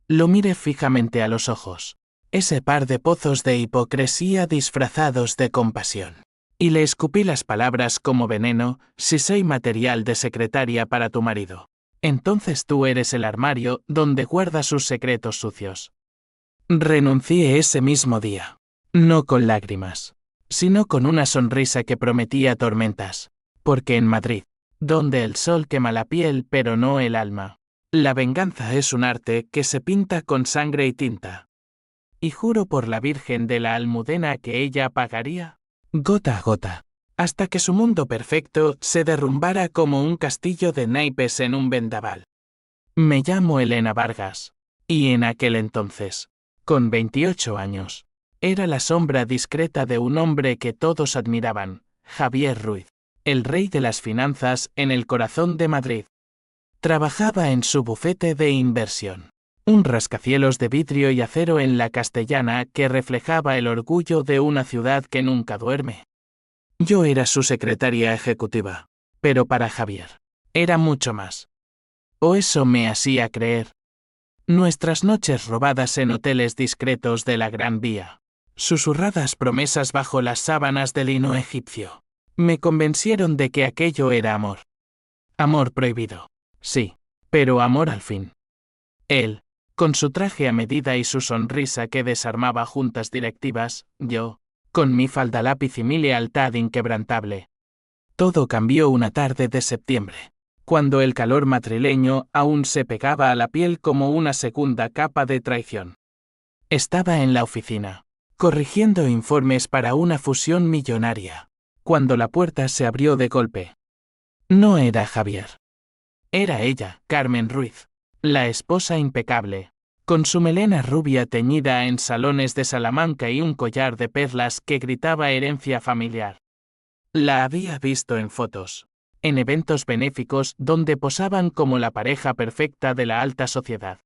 Lo miré fijamente a los ojos. Ese par de pozos de hipocresía disfrazados de compasión. Y le escupí las palabras como veneno: si soy material de secretaria para tu marido, entonces tú eres el armario donde guarda sus secretos sucios. Renuncié ese mismo día. No con lágrimas, sino con una sonrisa que prometía tormentas. Porque en Madrid, donde el sol quema la piel pero no el alma, la venganza es un arte que se pinta con sangre y tinta. Y juro por la Virgen de la Almudena que ella pagaría, gota a gota, hasta que su mundo perfecto se derrumbara como un castillo de naipes en un vendaval. Me llamo Elena Vargas, y en aquel entonces, con 28 años, era la sombra discreta de un hombre que todos admiraban, Javier Ruiz, el rey de las finanzas en el corazón de Madrid. Trabajaba en su bufete de inversión, un rascacielos de vidrio y acero en la Castellana que reflejaba el orgullo de una ciudad que nunca duerme. Yo era su secretaria ejecutiva, pero para Javier, era mucho más. O eso me hacía creer. Nuestras noches robadas en hoteles discretos de la Gran Vía, susurradas promesas bajo las sábanas de lino egipcio, me convencieron de que aquello era amor. Amor prohibido, sí, pero amor al fin. Él, con su traje a medida y su sonrisa que desarmaba juntas directivas, yo, con mi falda lápiz y mi lealtad inquebrantable. Todo cambió una tarde de septiembre, cuando el calor madrileño aún se pegaba a la piel como una segunda capa de traición. Estaba en la oficina, corrigiendo informes para una fusión millonaria, cuando la puerta se abrió de golpe. No era Javier. Era ella, Carmen Ruiz, la esposa impecable, con su melena rubia teñida en salones de Salamanca y un collar de perlas que gritaba herencia familiar. La había visto en fotos, en eventos benéficos donde posaban como la pareja perfecta de la alta sociedad.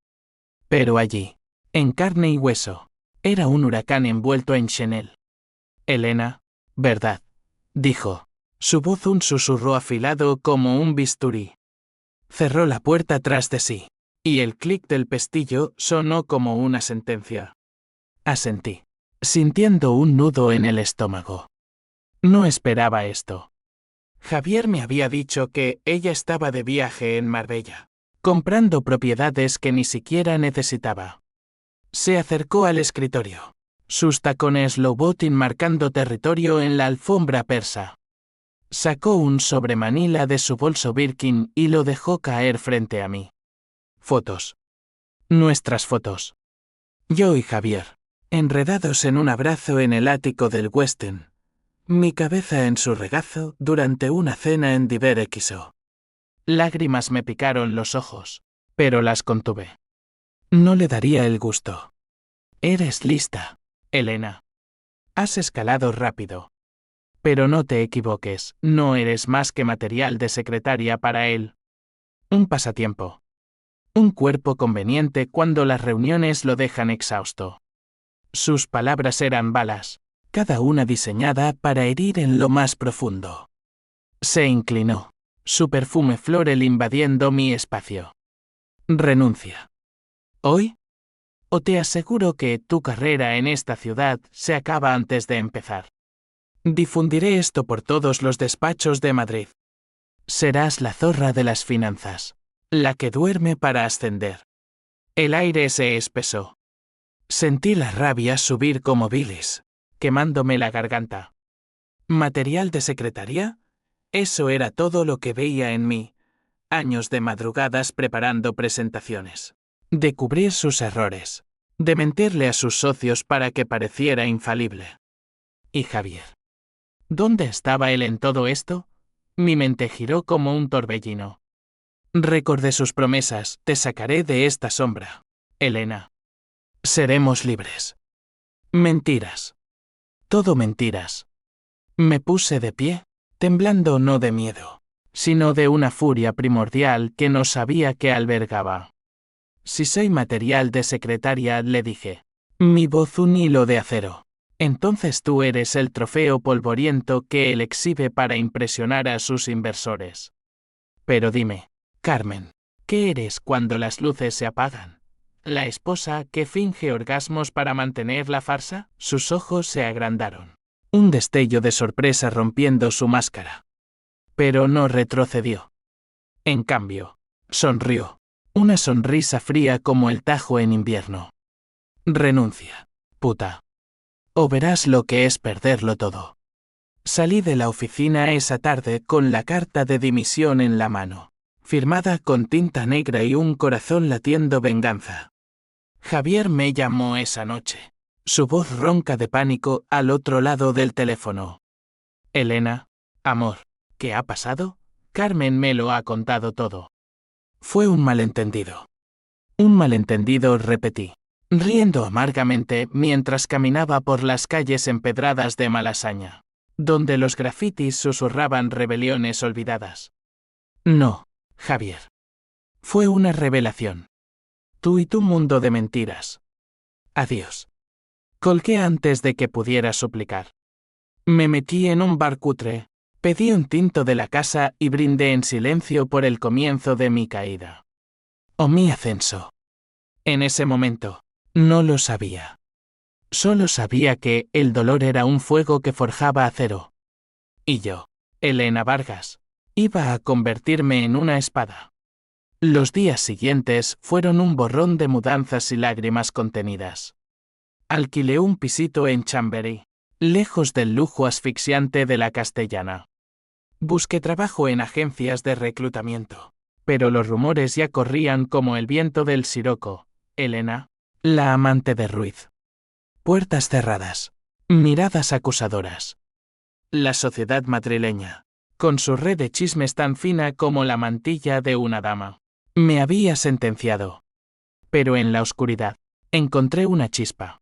Pero allí, en carne y hueso, era un huracán envuelto en Chanel. Elena, ¿verdad?, dijo, su voz un susurro afilado como un bisturí. Cerró la puerta tras de sí, y el clic del pestillo sonó como una sentencia. Asentí, sintiendo un nudo en el estómago. No esperaba esto. Javier me había dicho que ella estaba de viaje en Marbella, comprando propiedades que ni siquiera necesitaba. Se acercó al escritorio, sus tacones Louboutin marcando territorio en la alfombra persa. Sacó un sobremanila de su bolso Birkin y lo dejó caer frente a mí. Fotos. Nuestras fotos. Yo y Javier, enredados en un abrazo en el ático del Westin. Mi cabeza en su regazo durante una cena en Diverexo. Lágrimas me picaron los ojos, pero las contuve. No le daría el gusto. Eres lista, Elena. Has escalado rápido. Pero no te equivoques, no eres más que material de secretaria para él. Un pasatiempo. Un cuerpo conveniente cuando las reuniones lo dejan exhausto. Sus palabras eran balas, cada una diseñada para herir en lo más profundo. Se inclinó, su perfume floral invadiendo mi espacio. Renuncia. ¿Hoy? O te aseguro que tu carrera en esta ciudad se acaba antes de empezar. Difundiré esto por todos los despachos de Madrid. Serás la zorra de las finanzas, la que duerme para ascender. El aire se espesó. Sentí la rabia subir como bilis, quemándome la garganta. ¿Material de secretaría? Eso era todo lo que veía en mí. Años de madrugadas preparando presentaciones. De cubrir sus errores. De mentirle a sus socios para que pareciera infalible. ¿Y Javier? ¿Dónde estaba él en todo esto? Mi mente giró como un torbellino. Recordé sus promesas: te sacaré de esta sombra, Elena. Seremos libres. Mentiras. Todo mentiras. Me puse de pie, temblando no de miedo, sino de una furia primordial que no sabía qué albergaba. Si soy material de secretaria, le dije, mi voz un hilo de acero. Entonces tú eres el trofeo polvoriento que él exhibe para impresionar a sus inversores. Pero dime, Carmen, ¿qué eres cuando las luces se apagan? ¿La esposa que finge orgasmos para mantener la farsa? Sus ojos se agrandaron. Un destello de sorpresa rompiendo su máscara. Pero no retrocedió. En cambio, sonrió. Una sonrisa fría como el Tajo en invierno. Renuncia, puta. O verás lo que es perderlo todo. Salí de la oficina esa tarde con la carta de dimisión en la mano, firmada con tinta negra y un corazón latiendo venganza. Javier me llamó esa noche. Su voz ronca de pánico al otro lado del teléfono. Elena, amor, ¿qué ha pasado? Carmen me lo ha contado todo. Fue un malentendido. Un malentendido, repetí, riendo amargamente mientras caminaba por las calles empedradas de Malasaña, donde los grafitis susurraban rebeliones olvidadas. No, Javier. Fue una revelación. Tú y tu mundo de mentiras. Adiós. Colgué antes de que pudiera suplicar. Me metí en un bar cutre, pedí un tinto de la casa y brindé en silencio por el comienzo de mi caída. O mi ascenso. En ese momento, no lo sabía. Solo sabía que el dolor era un fuego que forjaba acero. Y yo, Elena Vargas, iba a convertirme en una espada. Los días siguientes fueron un borrón de mudanzas y lágrimas contenidas. Alquilé un pisito en Chamberí, lejos del lujo asfixiante de la Castellana. Busqué trabajo en agencias de reclutamiento, pero los rumores ya corrían como el viento del siroco. Elena, la amante de Ruiz. Puertas cerradas, miradas acusadoras. La sociedad madrileña, con su red de chismes tan fina como la mantilla de una dama, me había sentenciado. Pero en la oscuridad, encontré una chispa.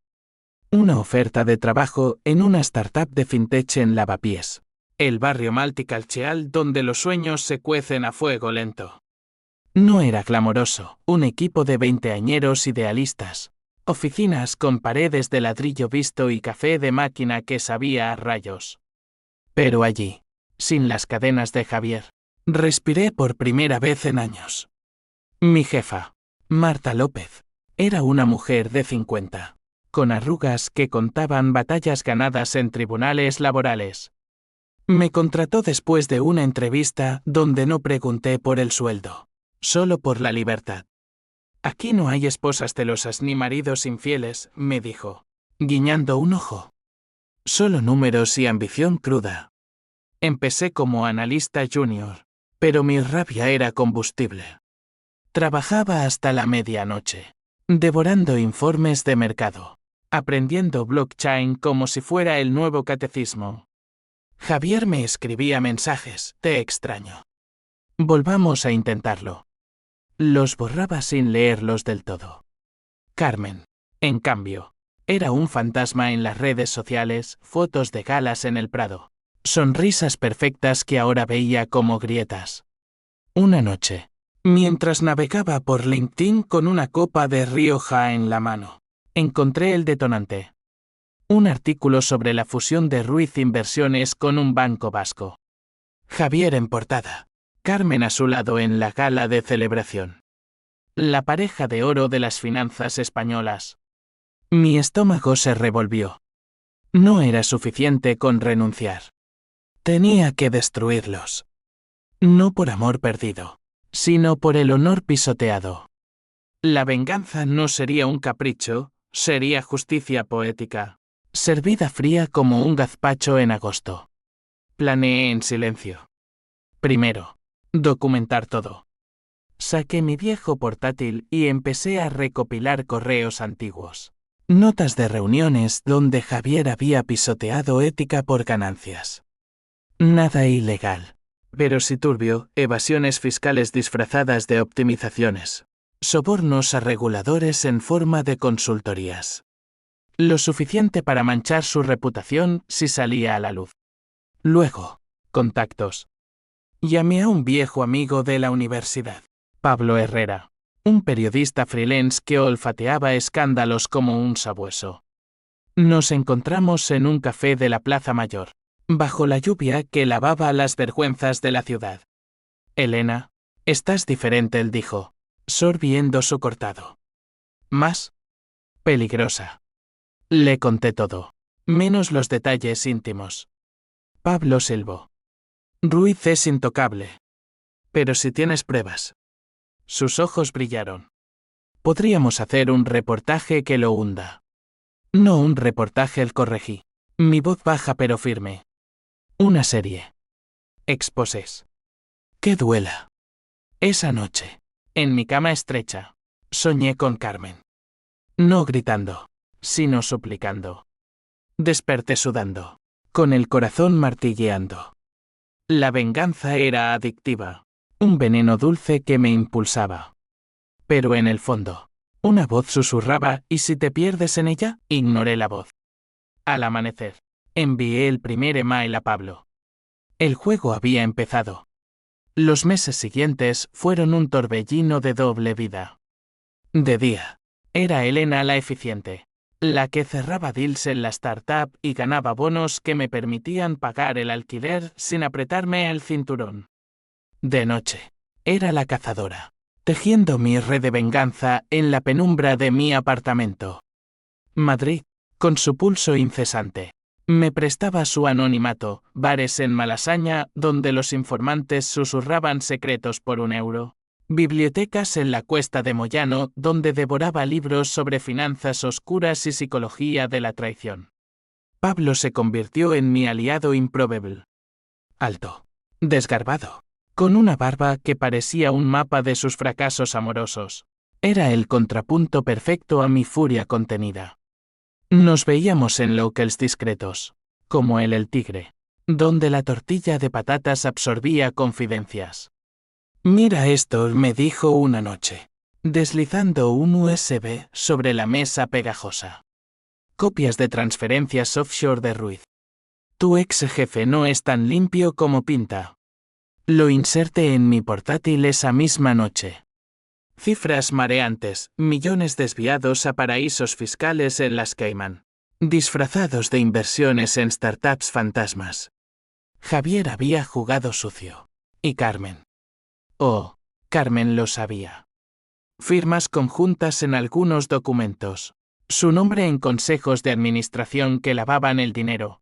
Una oferta de trabajo en una startup de fintech en Lavapiés, el barrio multicultural donde los sueños se cuecen a fuego lento. No era glamoroso, un equipo de veinteañeros idealistas, oficinas con paredes de ladrillo visto y café de máquina que sabía a rayos. Pero allí, sin las cadenas de Javier, respiré por primera vez en años. Mi jefa, Marta López, era una mujer de 50. Con arrugas que contaban batallas ganadas en tribunales laborales. Me contrató después de una entrevista donde no pregunté por el sueldo, solo por la libertad. Aquí no hay esposas celosas ni maridos infieles, me dijo, guiñando un ojo. Solo números y ambición cruda. Empecé como analista junior, pero mi rabia era combustible. Trabajaba hasta la medianoche, devorando informes de mercado. Aprendiendo blockchain como si fuera el nuevo catecismo. Javier me escribía mensajes, te extraño. Volvamos a intentarlo. Los borraba sin leerlos del todo. Carmen, en cambio, era un fantasma en las redes sociales, fotos de galas en el Prado, sonrisas perfectas que ahora veía como grietas. Una noche, mientras navegaba por LinkedIn con una copa de Rioja en la mano, encontré el detonante. Un artículo sobre la fusión de Ruiz Inversiones con un banco vasco. Javier en portada. Carmen a su lado en la gala de celebración. La pareja de oro de las finanzas españolas. Mi estómago se revolvió. No era suficiente con renunciar. Tenía que destruirlos. No por amor perdido, sino por el honor pisoteado. La venganza no sería un capricho, sería justicia poética, servida fría como un gazpacho en agosto. Planeé en silencio. Primero, documentar todo. Saqué mi viejo portátil y empecé a recopilar correos antiguos. Notas de reuniones donde Javier había pisoteado ética por ganancias. Nada ilegal, pero sí turbio, evasiones fiscales disfrazadas de optimizaciones. Sobornos a reguladores en forma de consultorías. Lo suficiente para manchar su reputación si salía a la luz. Luego, contactos. Llamé a un viejo amigo de la universidad, Pablo Herrera, un periodista freelance que olfateaba escándalos como un sabueso. Nos encontramos en un café de la Plaza Mayor, bajo la lluvia que lavaba las vergüenzas de la ciudad. Elena, estás diferente, él dijo, sorbiendo su cortado. Más peligrosa. Le conté todo, menos los detalles íntimos. Pablo silbó. Ruiz es intocable. Pero si tienes pruebas. Sus ojos brillaron. Podríamos hacer un reportaje que lo hunda. No un reportaje, el corregí. Mi voz baja pero firme. Una serie. Exposés. Que duela. Esa noche, en mi cama estrecha, soñé con Carmen. No gritando, sino suplicando. Desperté sudando, con el corazón martilleando. La venganza era adictiva, un veneno dulce que me impulsaba. Pero en el fondo, una voz susurraba, ¿y si te pierdes en ella? Ignoré la voz. Al amanecer, envié el primer email a Pablo. El juego había empezado. Los meses siguientes fueron un torbellino de doble vida. De día, era Elena la eficiente, la que cerraba deals en la startup y ganaba bonos que me permitían pagar el alquiler sin apretarme el cinturón. De noche, era la cazadora, tejiendo mi red de venganza en la penumbra de mi apartamento. Madrid, con su pulso incesante, me prestaba su anonimato, bares en Malasaña donde los informantes susurraban secretos por €1, bibliotecas en la Cuesta de Moyano donde devoraba libros sobre finanzas oscuras y psicología de la traición. Pablo se convirtió en mi aliado improbable. Alto, desgarbado, con una barba que parecía un mapa de sus fracasos amorosos. Era el contrapunto perfecto a mi furia contenida. Nos veíamos en locales discretos, como el Tigre, donde la tortilla de patatas absorbía confidencias. Mira esto, me dijo una noche, deslizando un USB sobre la mesa pegajosa. Copias de transferencias offshore de Ruiz. Tu ex jefe no es tan limpio como pinta. Lo inserté en mi portátil esa misma noche. Cifras mareantes, millones desviados a paraísos fiscales en las Cayman, disfrazados de inversiones en startups fantasmas. Javier había jugado sucio. Y Carmen. Oh, Carmen lo sabía. Firmas conjuntas en algunos documentos. Su nombre en consejos de administración que lavaban el dinero.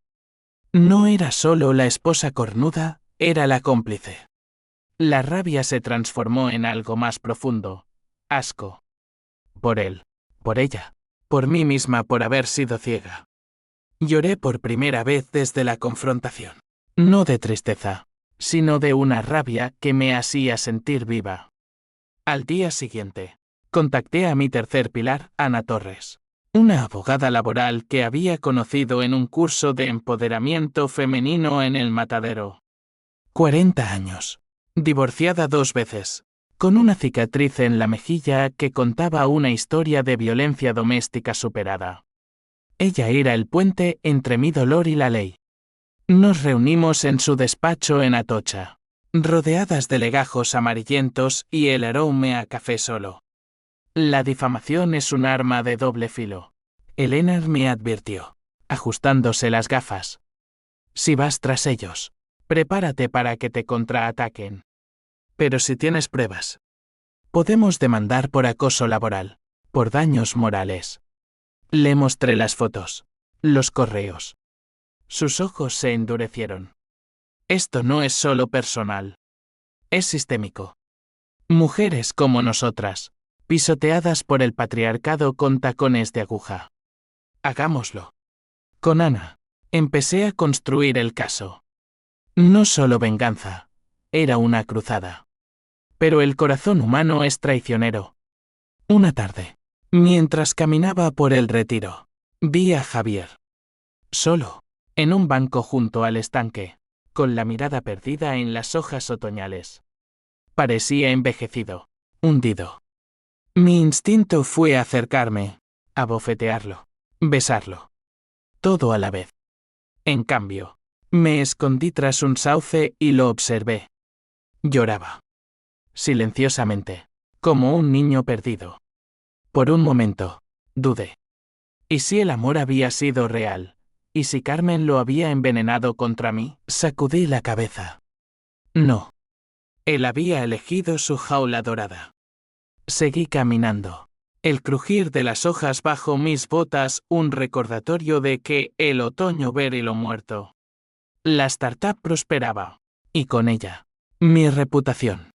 No era solo la esposa cornuda, era la cómplice. La rabia se transformó en algo más profundo. Asco. Por él, por ella, por mí misma por haber sido ciega. Lloré por primera vez desde la confrontación. No de tristeza, sino de una rabia que me hacía sentir viva. Al día siguiente, contacté a mi tercer pilar, Ana Torres, una abogada laboral que había conocido en un curso de empoderamiento femenino en el Matadero. 40 años. Divorciada 2 veces. Con una cicatriz en la mejilla que contaba una historia de violencia doméstica superada. Ella era el puente entre mi dolor y la ley. Nos reunimos en su despacho en Atocha, rodeadas de legajos amarillentos y el aroma a café solo. La difamación es un arma de doble filo. Elena me advirtió, ajustándose las gafas. Si vas tras ellos, prepárate para que te contraataquen. Pero si tienes pruebas, podemos demandar por acoso laboral, por daños morales. Le mostré las fotos, los correos. Sus ojos se endurecieron. Esto no es solo personal. Es sistémico. Mujeres como nosotras, pisoteadas por el patriarcado con tacones de aguja. Hagámoslo. Con Ana, empecé a construir el caso. No solo venganza, era una cruzada. Pero el corazón humano es traicionero. Una tarde, mientras caminaba por el Retiro, vi a Javier. Solo, en un banco junto al estanque, con la mirada perdida en las hojas otoñales. Parecía envejecido, hundido. Mi instinto fue acercarme, abofetearlo, besarlo. Todo a la vez. En cambio, me escondí tras un sauce y lo observé. Lloraba. Silenciosamente, como un niño perdido. Por un momento, dudé. ¿Y si el amor había sido real? ¿Y si Carmen lo había envenenado contra mí? Sacudí la cabeza. No. Él había elegido su jaula dorada. Seguí caminando, El crujir de las hojas bajo mis botas, un recordatorio de que el otoño ver y lo muerto. La startup prosperaba. Y con ella, mi reputación.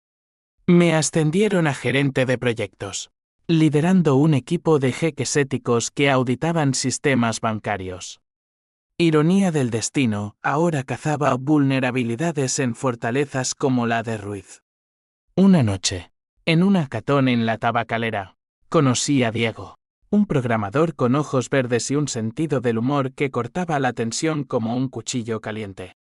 Me ascendieron a gerente de proyectos, liderando un equipo de jeques éticos que auditaban sistemas bancarios. Ironía del destino, ahora cazaba vulnerabilidades en fortalezas como la de Ruiz. Una noche, en un hackathon en la tabacalera, conocí a Diego, un programador con ojos verdes y un sentido del humor que cortaba la tensión como un cuchillo caliente.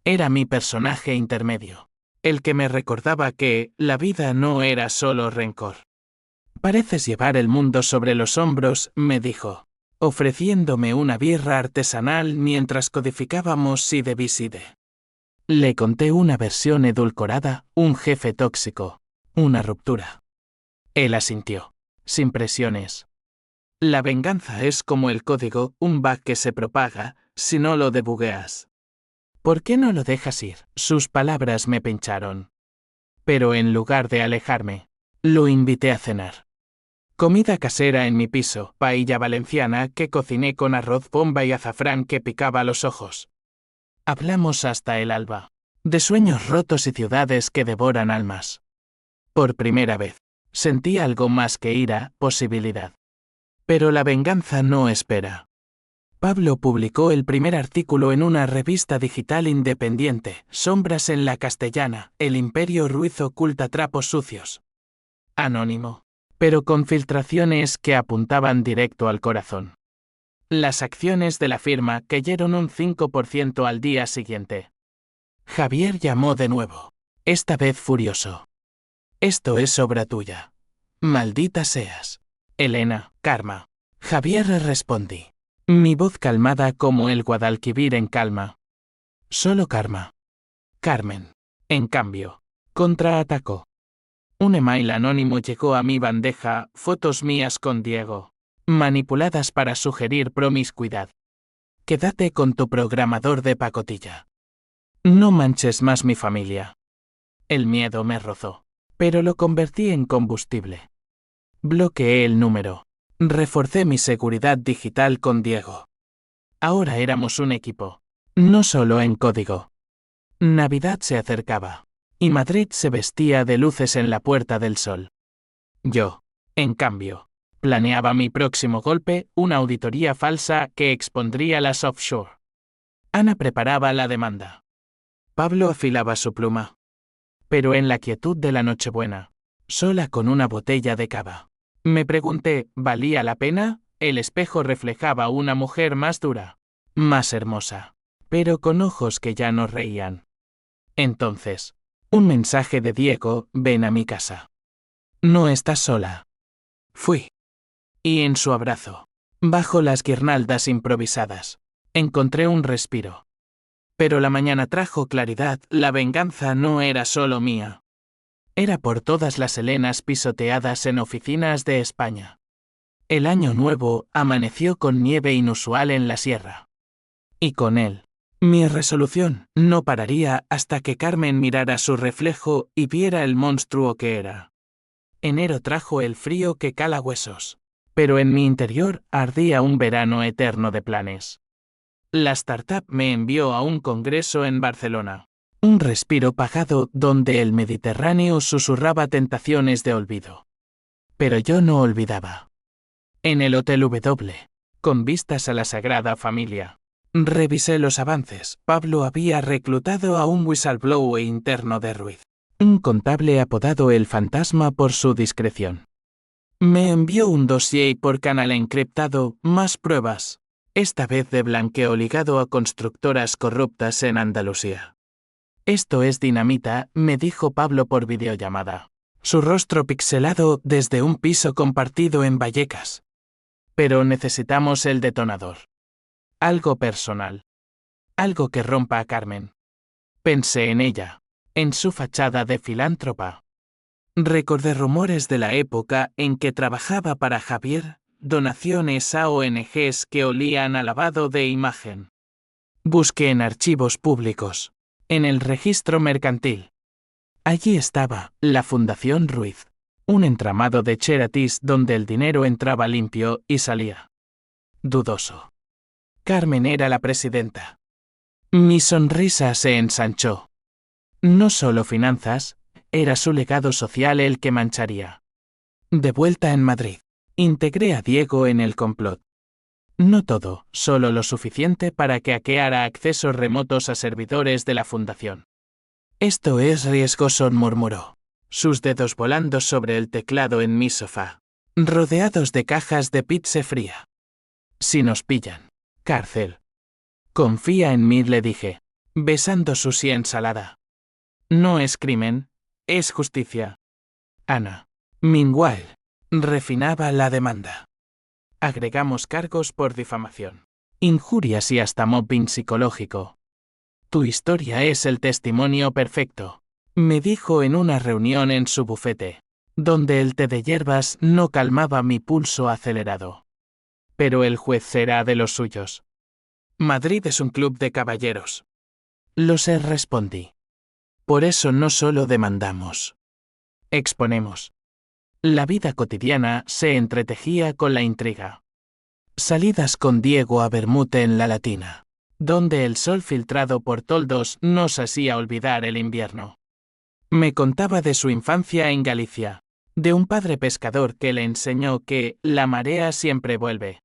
Era mi personaje intermedio, el que me recordaba que la vida no era solo rencor. Pareces llevar el mundo sobre los hombros, me dijo, ofreciéndome una birra artesanal mientras codificábamos Side by Side. Le conté una versión edulcorada, un jefe tóxico, una ruptura. Él asintió, sin presiones. La venganza es como el código, un bug que se propaga, si no lo debugueas. ¿Por qué no lo dejas ir? Sus palabras me pincharon. Pero en lugar de alejarme, lo invité a cenar. Comida casera en mi piso, paella valenciana que cociné con arroz bomba y azafrán que picaba los ojos. Hablamos hasta el alba, de sueños rotos y ciudades que devoran almas. Por primera vez, sentí algo más que ira, posibilidad. Pero la venganza no espera. Pablo publicó el primer artículo en una revista digital independiente, Sombras en la Castellana, El Imperio Ruiz oculta trapos sucios. Anónimo, pero con filtraciones que apuntaban directo al corazón. Las acciones de la firma cayeron un 5% al día siguiente. Javier llamó de nuevo, esta vez furioso. Esto es obra tuya. Maldita seas. Elena, Karma. Javier respondí. Mi voz calmada como el Guadalquivir en calma. Solo Karma. Carmen, en cambio, contraatacó. Un email anónimo llegó a mi bandeja, fotos mías con Diego, manipuladas para sugerir promiscuidad. Quédate con tu programador de pacotilla. No manches más mi familia. El miedo me rozó, pero lo convertí en combustible. Bloqueé el número. Reforcé mi seguridad digital con Diego. Ahora éramos un equipo, no solo en código. Navidad se acercaba, y Madrid se vestía de luces en la Puerta del Sol. Yo, en cambio, planeaba mi próximo golpe, una auditoría falsa que expondría las offshore. Ana preparaba la demanda. Pablo afilaba su pluma. Pero en la quietud de la Nochebuena, sola con una botella de cava, me pregunté, ¿valía la pena? El espejo reflejaba una mujer más dura, más hermosa, pero con ojos que ya no reían. Entonces, un mensaje de Diego, ven a mi casa. No estás sola. Fui. Y en su abrazo, bajo las guirnaldas improvisadas, encontré un respiro. Pero la mañana trajo claridad, la venganza no era solo mía. Era por todas las Helenas pisoteadas en oficinas de España. El año nuevo amaneció con nieve inusual en la sierra. Y con él, mi resolución no pararía hasta que Carmen mirara su reflejo y viera el monstruo que era. Enero trajo el frío que cala huesos, pero en mi interior ardía un verano eterno de planes. La startup me envió a un congreso en Barcelona. Un respiro pagado donde el Mediterráneo susurraba tentaciones de olvido. Pero yo no olvidaba. En el Hotel W, con vistas a la Sagrada Familia, revisé los avances. Pablo había reclutado a un whistleblower interno de Ruiz, un contable apodado El Fantasma por su discreción. Me envió un dossier por canal encriptado, más pruebas, esta vez de blanqueo ligado a constructoras corruptas en Andalucía. Esto es dinamita, me dijo Pablo por videollamada. Su rostro pixelado desde un piso compartido en Vallecas. Pero necesitamos el detonador. Algo personal. Algo que rompa a Carmen. Pensé en ella, en su fachada de filántropa. Recordé rumores de la época en que trabajaba para Javier, donaciones a ONGs que olían a lavado de imagen. Busqué en archivos públicos. En el registro mercantil. Allí estaba, la Fundación Ruiz. Un entramado de charities donde el dinero entraba limpio y salía dudoso. Carmen era la presidenta. Mi sonrisa se ensanchó. No solo finanzas, era su legado social el que mancharía. De vuelta en Madrid, integré a Diego en el complot. No todo, solo lo suficiente para que hackeara accesos remotos a servidores de la fundación. Esto es riesgoso, murmuró, sus dedos volando sobre el teclado en mi sofá, rodeados de cajas de pizza fría. Si nos pillan, cárcel. Confía en mí, le dije, besando su sien ensalada. No es crimen, es justicia. Ana. Meanwhile, refinaba la demanda. Agregamos cargos por difamación, injurias y hasta mobbing psicológico. Tu historia es el testimonio perfecto, me dijo en una reunión en su bufete, donde el té de hierbas no calmaba mi pulso acelerado. Pero el juez será de los suyos. Madrid es un club de caballeros. Lo sé, respondí. Por eso no solo demandamos. Exponemos. La vida cotidiana se entretejía con la intriga. Salidas con Diego a Bermute en la Latina, donde el sol filtrado por toldos nos hacía olvidar el invierno. Me contaba de su infancia en Galicia, de un padre pescador que le enseñó que la marea siempre vuelve.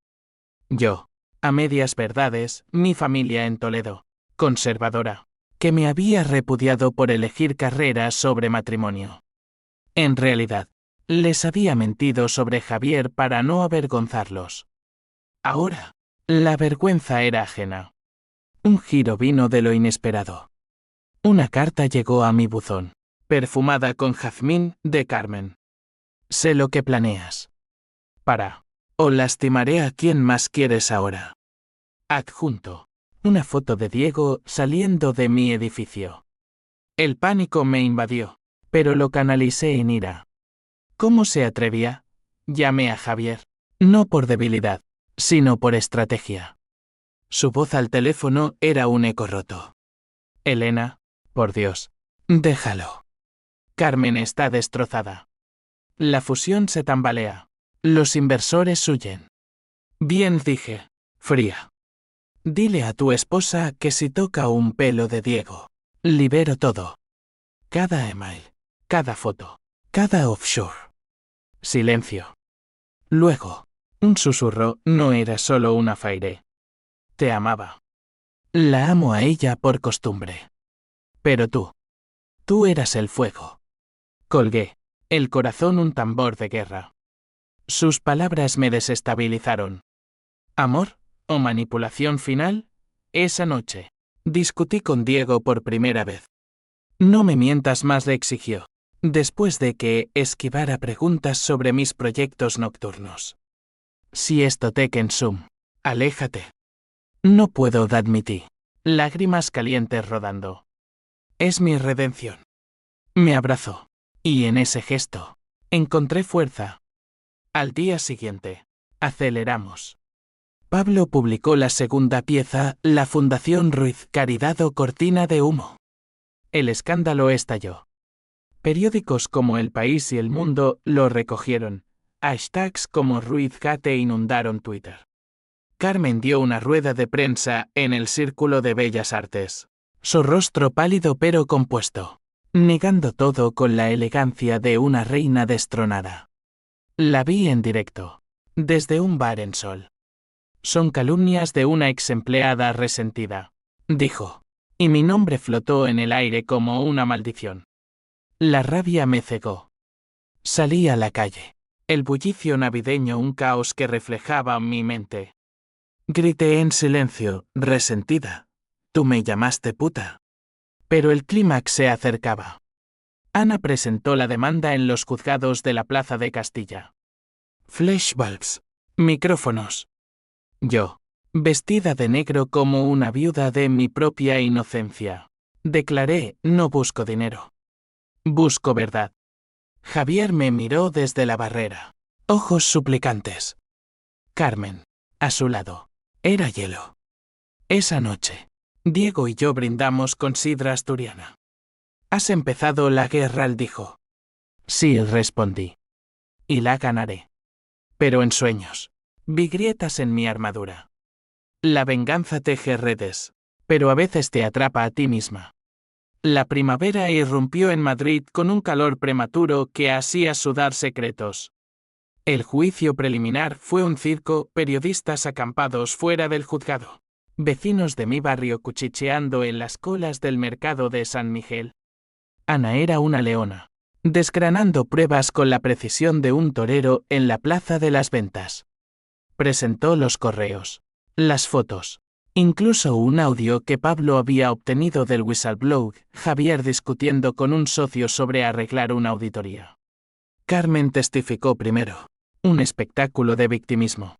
Yo, a medias verdades, mi familia en Toledo, conservadora, que me había repudiado por elegir carrera sobre matrimonio. En realidad, les había mentido sobre Javier para no avergonzarlos. Ahora, la vergüenza era ajena. Un giro vino de lo inesperado. Una carta llegó a mi buzón, perfumada con jazmín de Carmen. Sé lo que planeas. O lastimaré a quien más quieres ahora. Adjunto. Una foto de Diego saliendo de mi edificio. El pánico me invadió, pero lo canalicé en ira. ¿Cómo se atrevía? Llamé a Javier. No por debilidad, sino por estrategia. Su voz al teléfono era un eco roto. Elena, por Dios, déjalo. Carmen está destrozada. La fusión se tambalea. Los inversores huyen. Bien, dije, fría. Dile a tu esposa que si toca un pelo de Diego, libero todo. Cada email, cada foto, cada offshore. Silencio. Luego, un susurro no era solo un afaire. Te amaba. La amo a ella por costumbre. Pero tú eras el fuego. Colgué, el corazón un tambor de guerra. Sus palabras me desestabilizaron. ¿Amor o manipulación final? Esa noche, discutí con Diego por primera vez. No me mientas más, le exigió, después de que esquivara preguntas sobre mis proyectos nocturnos. Si esto te consume, aléjate. No puedo admitir. Lágrimas calientes rodando. Es mi redención. Me abrazó. Y en ese gesto, encontré fuerza. Al día siguiente, aceleramos. Pablo publicó la segunda pieza, La Fundación Ruiz Caridad o Cortina de Humo. El escándalo estalló. Periódicos como El País y El Mundo lo recogieron. Hashtags como RuizGate inundaron Twitter. Carmen dio una rueda de prensa en el Círculo de Bellas Artes. Su rostro pálido pero compuesto, negando todo con la elegancia de una reina destronada. La vi en directo, desde un bar en Sol. Son calumnias de una ex empleada resentida, dijo, y mi nombre flotó en el aire como una maldición. La rabia me cegó. Salí a la calle. El bullicio navideño, un caos que reflejaba mi mente. Grité en silencio, resentida. Tú me llamaste puta. Pero el clímax se acercaba. Ana presentó la demanda en los juzgados de la Plaza de Castilla. Flashbulbs. Micrófonos. Yo, vestida de negro como una viuda de mi propia inocencia, declaré, no busco dinero. Busco verdad. Javier me miró desde la barrera. Ojos suplicantes. Carmen, a su lado, era hielo. Esa noche, Diego y yo brindamos con sidra asturiana. ¿Has empezado la guerra?, él dijo. Sí, respondí. y la ganaré. Pero en sueños. Vi grietas en mi armadura. La venganza teje redes, pero a veces te atrapa a ti misma. La primavera irrumpió en Madrid con un calor prematuro que hacía sudar secretos. El juicio preliminar fue un circo, periodistas acampados fuera del juzgado. Vecinos de mi barrio cuchicheando en las colas del mercado de San Miguel. Ana era una leona, desgranando pruebas con la precisión de un torero en la plaza de las ventas. Presentó los correos, las fotos, incluso un audio que Pablo había obtenido del whistleblower, Javier discutiendo con un socio sobre arreglar una auditoría. Carmen testificó primero. Un espectáculo de victimismo.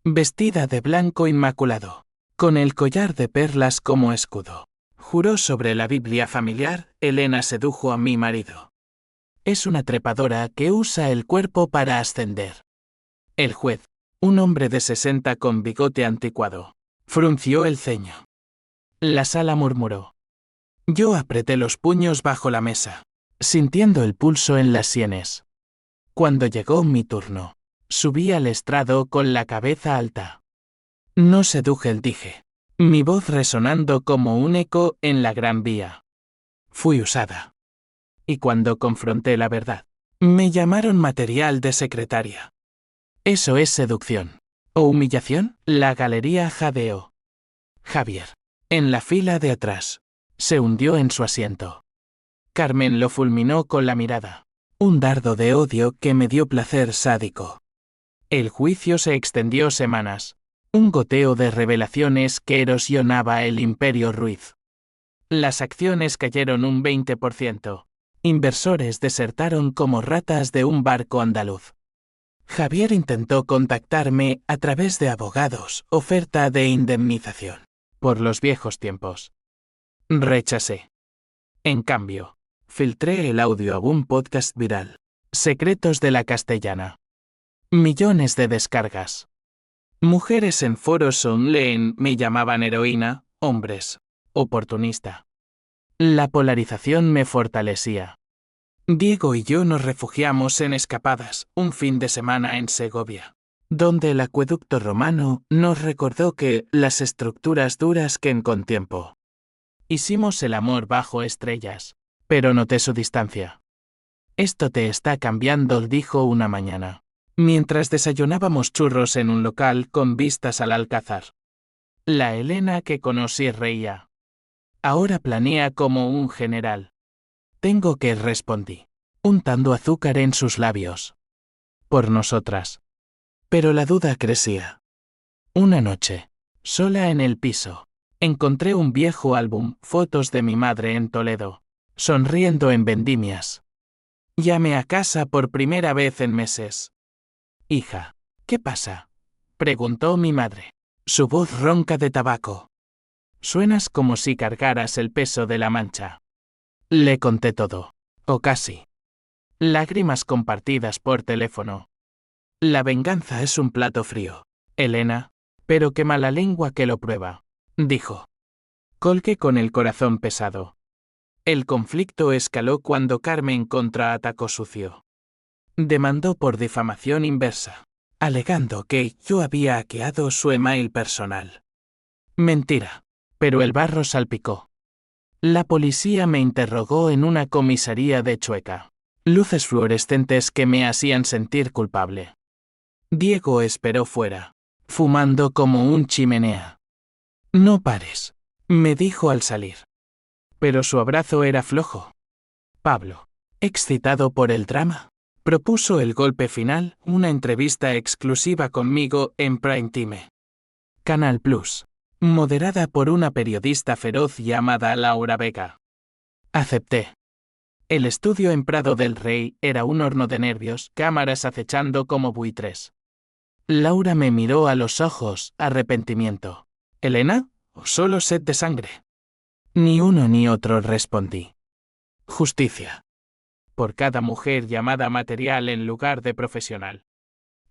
Vestida de blanco inmaculado, con el collar de perlas como escudo. Juró sobre la Biblia familiar, Elena sedujo a mi marido. Es una trepadora que usa el cuerpo para ascender. El juez, un hombre de 60 con bigote anticuado, frunció el ceño. La sala murmuró. Yo apreté los puños bajo la mesa, sintiendo el pulso en las sienes. Cuando llegó mi turno, subí al estrado con la cabeza alta. No seduje, dije, mi voz resonando como un eco en la Gran Vía. Fui usada. Y cuando confronté la verdad, me llamaron material de secretaria. ¿Eso es seducción o humillación? La galería jadeó. Javier, en la fila de atrás, se hundió en su asiento. Carmen lo fulminó con la mirada. Un dardo de odio que me dio placer sádico. El juicio se extendió semanas. Un goteo de revelaciones que erosionaba el imperio Ruiz. Las acciones cayeron un 20%. Inversores desertaron como ratas de un barco andaluz. Javier intentó contactarme a través de abogados, oferta de indemnización. Por los viejos tiempos. Rechacé. En cambio, filtré el audio a un podcast viral. Secretos de la Castellana. Millones de descargas. Mujeres en foros online me llamaban heroína, hombres, oportunista. La polarización me fortalecía. Diego y yo nos refugiamos en escapadas, un fin de semana en Segovia, donde el acueducto romano nos recordó que las estructuras duras que en con tiempo. Hicimos el amor bajo estrellas, pero noté su distancia. Esto te está cambiando, dijo una mañana, mientras desayunábamos churros en un local con vistas al Alcázar. La Elena que conocí reía. Ahora planea como un general. Tengo que, respondí, untando azúcar en sus labios. Por nosotras. Pero la duda crecía. Una noche, sola en el piso, encontré un viejo álbum, fotos de mi madre en Toledo, sonriendo en vendimias. Llamé a casa por primera vez en meses. Hija, ¿qué pasa?, preguntó mi madre. Su voz ronca de tabaco. Suenas como si cargaras el peso de la mancha. Le conté todo, o casi. Lágrimas compartidas por teléfono. La venganza es un plato frío, Elena, pero qué mala lengua que lo prueba, dijo. Colgué con el corazón pesado. El conflicto escaló cuando Carmen contraatacó sucio. Demandó por difamación inversa, alegando que yo había hackeado su email personal. Mentira, pero el barro salpicó. La policía me interrogó en una comisaría de Chueca. Luces fluorescentes que me hacían sentir culpable. Diego esperó fuera, fumando como un chimenea. No pares, me dijo al salir. Pero su abrazo era flojo. Pablo, excitado por el drama, propuso el golpe final, una entrevista exclusiva conmigo en Prime Time. Canal Plus, moderada por una periodista feroz llamada Laura Vega. Acepté. El estudio en Prado del Rey era un horno de nervios, cámaras acechando como buitres. Laura me miró a los ojos, arrepentimiento. ¿Elena? ¿O solo sed de sangre? Ni uno ni otro, respondí. Justicia. Por cada mujer llamada material en lugar de profesional.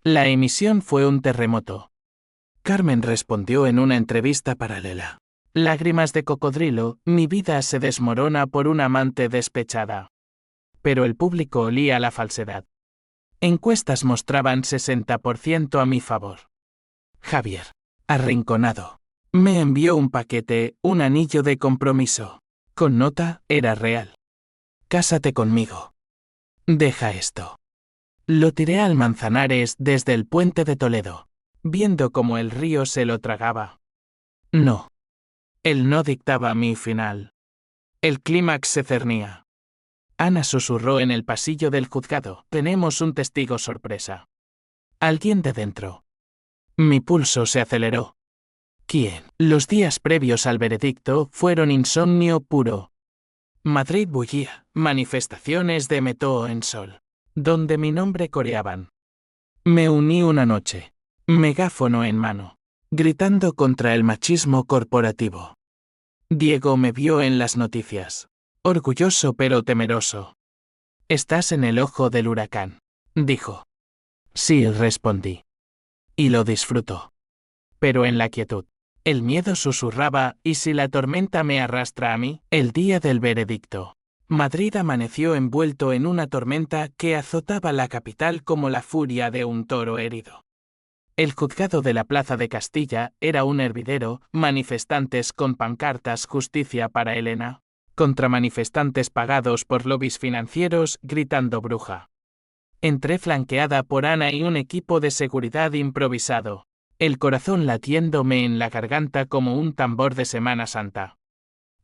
La emisión fue un terremoto. Carmen respondió en una entrevista paralela. Lágrimas de cocodrilo, mi vida se desmorona por una amante despechada. Pero el público olía la falsedad. Encuestas mostraban 60% a mi favor. Javier, arrinconado, me envió un paquete, un anillo de compromiso. Con nota, era real. Cásate conmigo. Deja esto. Lo tiré al Manzanares desde el puente de Toledo, viendo cómo el río se lo tragaba. No. Él no dictaba mi final. El clímax se cernía. Ana susurró en el pasillo del juzgado. Tenemos un testigo sorpresa. Alguien de dentro. Mi pulso se aceleró. ¿Quién? Los días previos al veredicto fueron insomnio puro. Madrid bullía, manifestaciones de Metoo en Sol, donde mi nombre coreaban. Me uní una noche, megáfono en mano, gritando contra el machismo corporativo. Diego me vio en las noticias, orgulloso pero temeroso. Estás en el ojo del huracán, dijo. Sí, respondí. Y lo disfruto. Pero en la quietud. El miedo susurraba, ¿y si la tormenta me arrastra a mí? El día del veredicto. Madrid amaneció envuelto en una tormenta que azotaba la capital como la furia de un toro herido. El juzgado de la Plaza de Castilla era un hervidero, manifestantes con pancartas justicia para Elena, contra manifestantes pagados por lobbies financieros gritando bruja. Entré flanqueada por Ana y un equipo de seguridad improvisado. El corazón latiéndome en la garganta como un tambor de Semana Santa.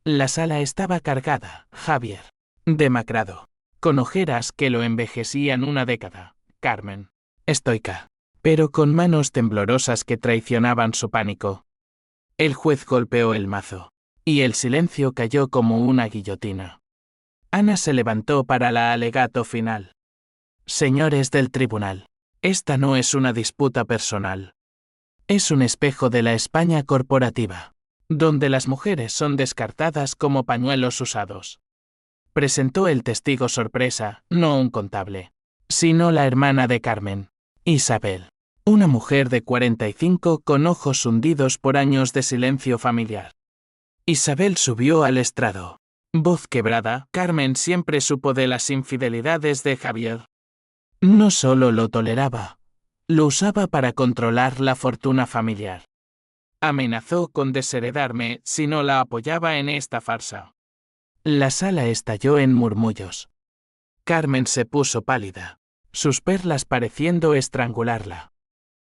La sala estaba cargada, Javier. Demacrado. Con ojeras que lo envejecían una década. Carmen. Estoica. Pero con manos temblorosas que traicionaban su pánico. El juez golpeó el mazo. Y el silencio cayó como una guillotina. Ana se levantó para la alegato final. Señores del tribunal. Esta no es una disputa personal. Es un espejo de la España corporativa, donde las mujeres son descartadas como pañuelos usados. Presentó el testigo sorpresa, no un contable, sino la hermana de Carmen, Isabel, una mujer de 45 con ojos hundidos por años de silencio familiar. Isabel subió al estrado. Voz quebrada, Carmen siempre supo de las infidelidades de Javier. No solo lo toleraba, lo usaba para controlar la fortuna familiar. Amenazó con desheredarme si no la apoyaba en esta farsa. La sala estalló en murmullos. Carmen se puso pálida, sus perlas pareciendo estrangularla.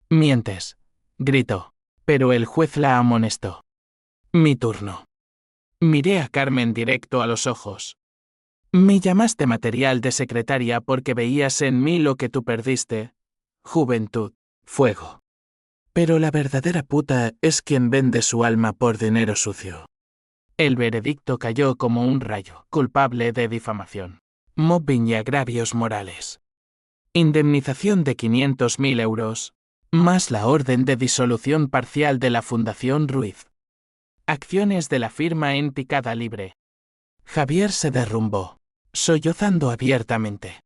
Mientes, gritó, pero el juez la amonestó. Mi turno. Miré a Carmen directo a los ojos. Me llamaste material de secretaria porque veías en mí lo que tú perdiste. Juventud, fuego. Pero la verdadera puta es quien vende su alma por dinero sucio. El veredicto cayó como un rayo, culpable de difamación, mobbing y agravios morales. Indemnización de 500.000 euros, más la orden de disolución parcial de la Fundación Ruiz. Acciones de la firma en picada libre. Javier se derrumbó, sollozando abiertamente.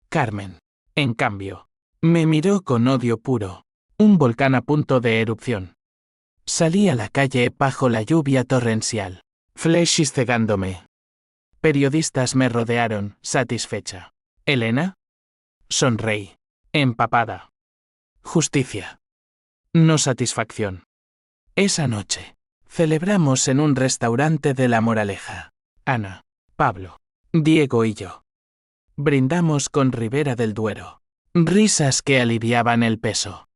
Carmen, en cambio, me miró con odio puro, un volcán a punto de erupción. Salí a la calle bajo la lluvia torrencial, flechas cegándome. Periodistas me rodearon, satisfecha. ¿Elena? Sonreí, empapada. Justicia. No satisfacción. Esa noche, celebramos en un restaurante de La Moraleja. Ana, Pablo, Diego y yo. Brindamos con Ribera del Duero. Risas que aliviaban el peso.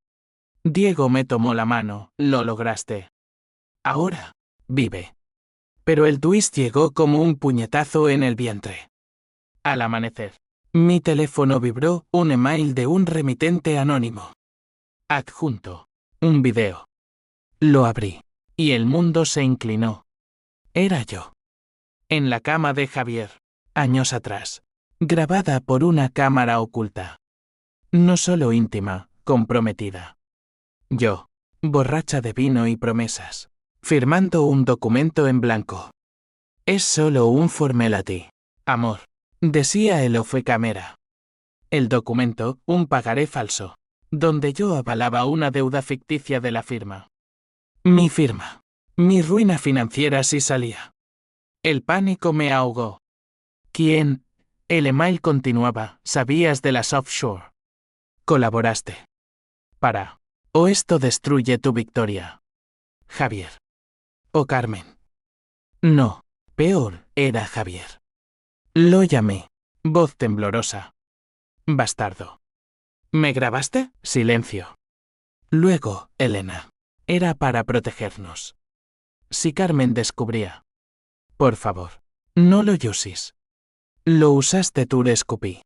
Diego me tomó la mano, lo lograste. Ahora, vive. Pero el twist llegó como un puñetazo en el vientre. Al amanecer, mi teléfono vibró, un email de un remitente anónimo. Adjunto. Un video. Lo abrí. Y el mundo se inclinó. Era yo. En la cama de Javier. Años atrás. Grabada por una cámara oculta. No solo íntima, comprometida. Yo, borracha de vino y promesas, firmando un documento en blanco. Es solo un formality, amor, decía el off-camera. El documento, un pagaré falso, donde yo avalaba una deuda ficticia de la firma. Mi firma. Mi ruina financiera si salía. El pánico me ahogó. ¿Quién? El email continuaba, sabías de las offshore. Colaboraste. Para. O esto destruye tu victoria. Javier. O Carmen. No, peor, era Javier. Lo llamé. Voz temblorosa. Bastardo. ¿Me grabaste? Silencio. Luego, Elena. Era para protegernos. Si Carmen descubría. Por favor, no lo uses. Lo usaste tú, le escupí.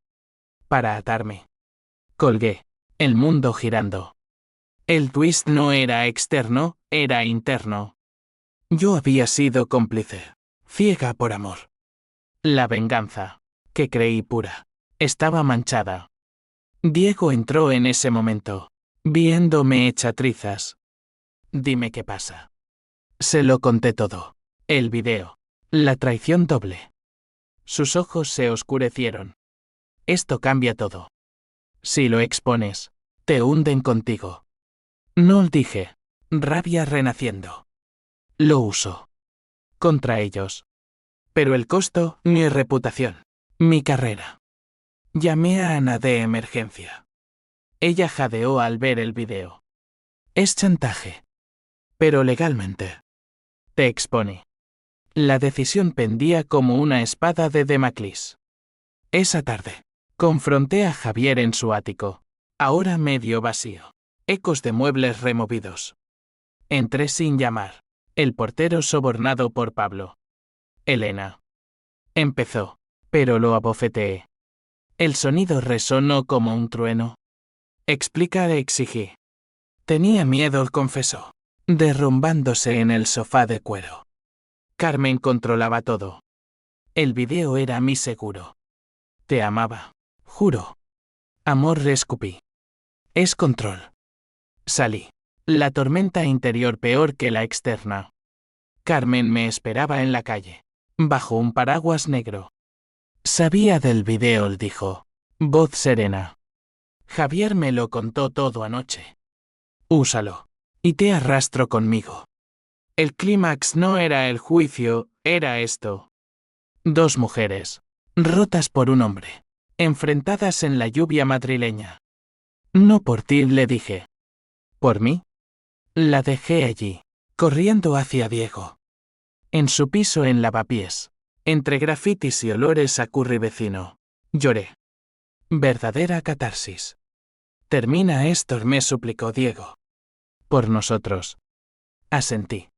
Para atarme. Colgué. El mundo girando. El twist no era externo, era interno. Yo había sido cómplice. Ciega por amor. La venganza, que creí pura, estaba manchada. Diego entró en ese momento, viéndome hecha trizas. Dime qué pasa. Se lo conté todo. El video. La traición doble. Sus ojos se oscurecieron. Esto cambia todo. Si lo expones, te hunden contigo. No, dije. Rabia renaciendo. Lo uso. Contra ellos. Pero el costo, mi reputación. Mi carrera. Llamé a Ana de emergencia. Ella jadeó al ver el video. Es chantaje. Pero legalmente. Te expone. La decisión pendía como una espada de Damocles. Esa tarde, confronté a Javier en su ático, ahora medio vacío. Ecos de muebles removidos. Entré sin llamar. El portero sobornado por Pablo. Elena. Empezó, pero lo abofeteé. El sonido resonó como un trueno. Explica, le exigí. Tenía miedo, confesó, derrumbándose en el sofá de cuero. Carmen controlaba todo. El video era mi seguro. Te amaba, juro. Amor, le escupí. Es control. Salí. La tormenta interior peor que la externa. Carmen me esperaba en la calle, bajo un paraguas negro. Sabía del video, dijo. Voz serena. Javier me lo contó todo anoche. Úsalo. Y te arrastro conmigo. El clímax no era el juicio, era esto. Dos mujeres, rotas por un hombre, enfrentadas en la lluvia madrileña. No por ti, le dije. ¿Por mí? La dejé allí, corriendo hacia Diego. En su piso en lavapiés, entre grafitis y olores a curry vecino, lloré. Verdadera catarsis. Termina esto, me suplicó Diego. Por nosotros. Asentí.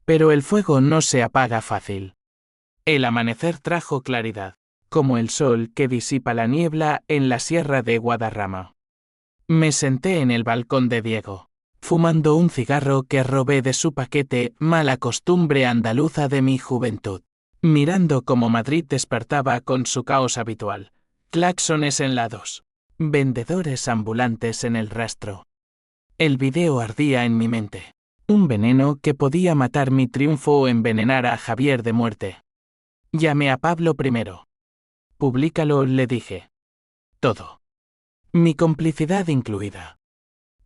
Pero el fuego no se apaga fácil. El amanecer trajo claridad, como el sol que disipa la niebla en la sierra de Guadarrama. Me senté en el balcón de Diego, fumando un cigarro que robé de su paquete, mala costumbre andaluza de mi juventud, mirando cómo Madrid despertaba con su caos habitual, claxones en lados, vendedores ambulantes en el rastro. El video ardía en mi mente, un veneno que podía matar mi triunfo o envenenar a Javier de muerte. Llamé a Pablo primero. Públicalo, le dije. Todo. Mi complicidad incluida.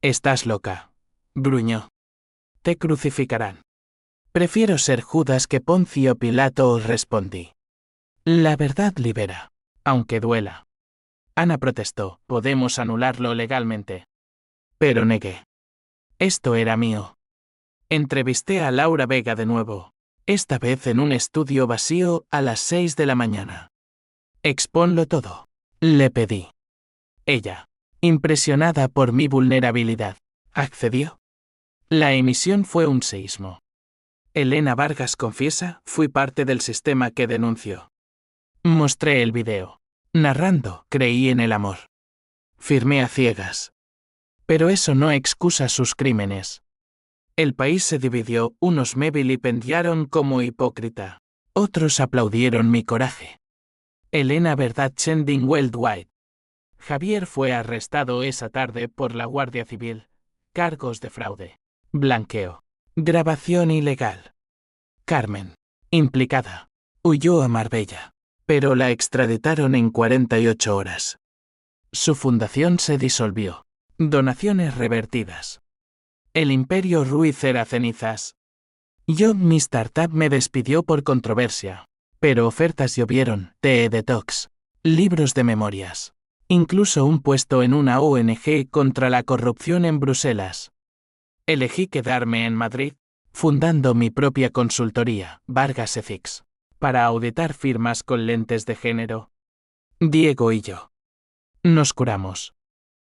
Estás loca, gruñó. Te crucificarán. Prefiero ser Judas que Poncio Pilato, respondí. La verdad libera, aunque duela. Ana protestó, podemos anularlo legalmente. Pero negué. Esto era mío. Entrevisté a Laura Vega de nuevo, esta vez en un estudio vacío a las 6 de la mañana. Exponlo todo, le pedí. Ella, impresionada por mi vulnerabilidad, accedió. La emisión fue un seísmo. Elena Vargas confiesa, fui parte del sistema que denunció. Mostré el video. Narrando, creí en el amor. Firmé a ciegas. Pero eso no excusa sus crímenes. El país se dividió, unos me vilipendiaron como hipócrita. Otros aplaudieron mi coraje. Elena Verdad Trending Worldwide. Javier fue arrestado esa tarde por la Guardia Civil. Cargos de fraude, blanqueo, grabación ilegal. Carmen, implicada, huyó a Marbella, pero la extraditaron en 48 horas. Su fundación se disolvió. Donaciones revertidas. El Imperio Ruiz era cenizas. Mi startup me despidió por controversia, pero ofertas llovieron, TE Detox, libros de memorias. Incluso un puesto en una ONG contra la corrupción en Bruselas. Elegí quedarme en Madrid, fundando mi propia consultoría, Vargas Ethics, para auditar firmas con lentes de género. Diego y yo nos curamos.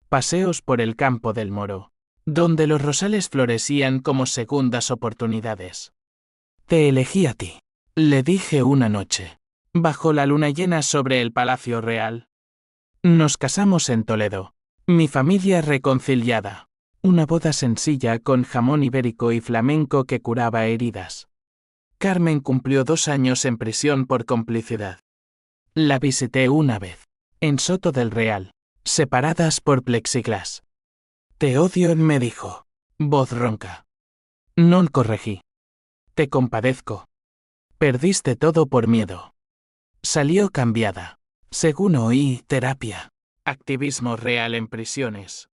Paseos por el campo del Moro, donde los rosales florecían como segundas oportunidades. Te elegí a ti, le dije una noche, bajo la luna llena sobre el Palacio Real. Nos casamos en Toledo, mi familia reconciliada. Una boda sencilla con jamón ibérico y flamenco que curaba heridas. Carmen cumplió 2 años en prisión por complicidad. La visité una vez, en Soto del Real, separadas por plexiglas. Te odio, me dijo, voz ronca. No corregí. Te compadezco. Perdiste todo por miedo. Salió cambiada. Según oí, terapia. Activismo real en prisiones.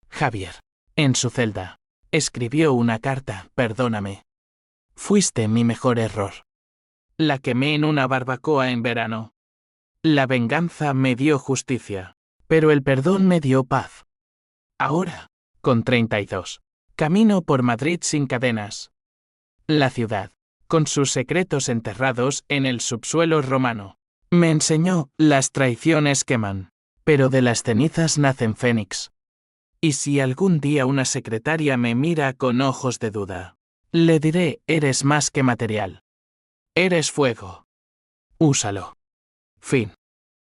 Javier, en su celda, escribió una carta, perdóname. Fuiste mi mejor error. La quemé en una barbacoa en verano. La venganza me dio justicia, pero el perdón me dio paz. Ahora, con 32, camino por Madrid sin cadenas. La ciudad, con sus secretos enterrados en el subsuelo romano, me enseñó, las traiciones queman, pero de las cenizas nacen fénix. Y si algún día una secretaria me mira con ojos de duda, le diré, eres más que material. Eres fuego. Úsalo. Fin.